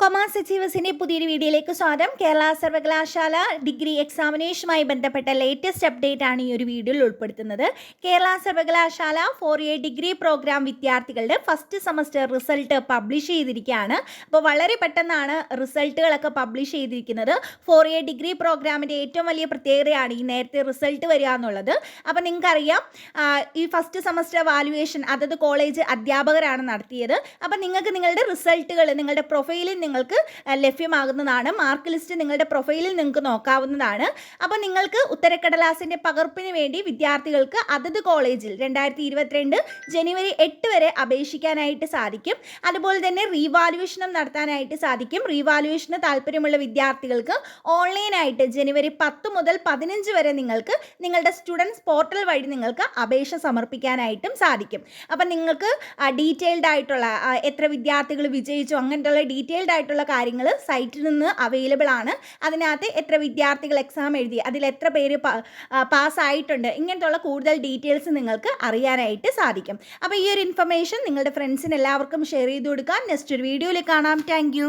Commerce അച്ചീവേഴ്സിൻ്റെ പുതിയൊരു വീഡിയോയിലേക്ക് സ്വാഗതം. കേരള സർവകലാശാല ഡിഗ്രി എക്സാമിനേഷനുമായി ബന്ധപ്പെട്ട ലേറ്റസ്റ്റ് അപ്ഡേറ്റ് ആണ് ഈ ഒരു വീഡിയോയിൽ ഉൾപ്പെടുത്തുന്നത്. കേരള സർവകലാശാല 4A ഡിഗ്രി പ്രോഗ്രാം വിദ്യാർത്ഥികളുടെ ഫസ്റ്റ് സെമസ്റ്റർ റിസൾട്ട് പബ്ലിഷ് ചെയ്തിരിക്കുകയാണ്. അപ്പോൾ വളരെ പെട്ടെന്നാണ് റിസൾട്ടുകളൊക്കെ പബ്ലിഷ് ചെയ്തിരിക്കുന്നത്. 4A ഡിഗ്രി പ്രോഗ്രാമിൻ്റെ ഏറ്റവും വലിയ പ്രത്യേകതയാണ് ഈ നേരത്തെ റിസൾട്ട് വരിക എന്നുള്ളത്. അപ്പോൾ നിങ്ങൾക്കറിയാം, ഈ ഫസ്റ്റ് സെമസ്റ്റർ വാല്യുവേഷൻ അതത് കോളേജ് അധ്യാപകരാണ് നടത്തിയത്. അപ്പോൾ നിങ്ങൾക്ക് നിങ്ങളുടെ റിസൾട്ടുകൾ നിങ്ങളുടെ പ്രൊഫൈലിൽ നിങ്ങൾക്ക് ലഭ്യമാകുന്നതാണ്. മാർക്ക് ലിസ്റ്റ് നിങ്ങളുടെ പ്രൊഫൈലിൽ നിങ്ങൾക്ക് നോക്കാവുന്നതാണ്. അപ്പോൾ നിങ്ങൾക്ക് ഉത്തരക്കടലാസിൻ്റെ പകർപ്പിന് വേണ്ടി വിദ്യാർത്ഥികൾക്ക് അതത് കോളേജിൽ 2022 ജനുവരി 8 വരെ അപേക്ഷിക്കാനായിട്ട് സാധിക്കും. അതുപോലെ തന്നെ റീവാലുവേഷനും നടത്താനായിട്ട് സാധിക്കും. റീവാലുവേഷന് താല്പര്യമുള്ള വിദ്യാർത്ഥികൾക്ക് ഓൺലൈനായിട്ട് ജനുവരി 10 മുതൽ 15 വരെ നിങ്ങൾക്ക് നിങ്ങളുടെ സ്റ്റുഡൻസ് പോർട്ടൽ വഴി നിങ്ങൾക്ക് അപേക്ഷ സമർപ്പിക്കാനായിട്ടും സാധിക്കും. അപ്പം നിങ്ങൾക്ക് ഡീറ്റെയിൽഡ് ആയിട്ടുള്ള എത്ര വിദ്യാർത്ഥികൾ വിജയിച്ചു അങ്ങനത്തുള്ള ഡീറ്റെയിൽഡ് ആയിട്ടുള്ള കാര്യങ്ങൾ സൈറ്റിൽ നിന്ന് അവൈലബിൾ ആണ്. അതിനകത്ത് എത്ര വിദ്യാർത്ഥികൾ എക്സാം എഴുതി, അതിൽ എത്ര പേര് പാസ്സായിട്ടുണ്ട്, ഇങ്ങനത്തുള്ള കൂടുതൽ ഡീറ്റെയിൽസ് നിങ്ങൾക്ക് അറിയാനായിട്ട് സാധിക്കും. അപ്പോൾ ഈ ഒരു ഇൻഫർമേഷൻ നിങ്ങളുടെ ഫ്രണ്ട്സിന് എല്ലാവർക്കും ഷെയർ ചെയ്ത് കൊടുക്കാം. നെക്സ്റ്റ് ഒരു വീഡിയോയിൽ കാണാം. താങ്ക്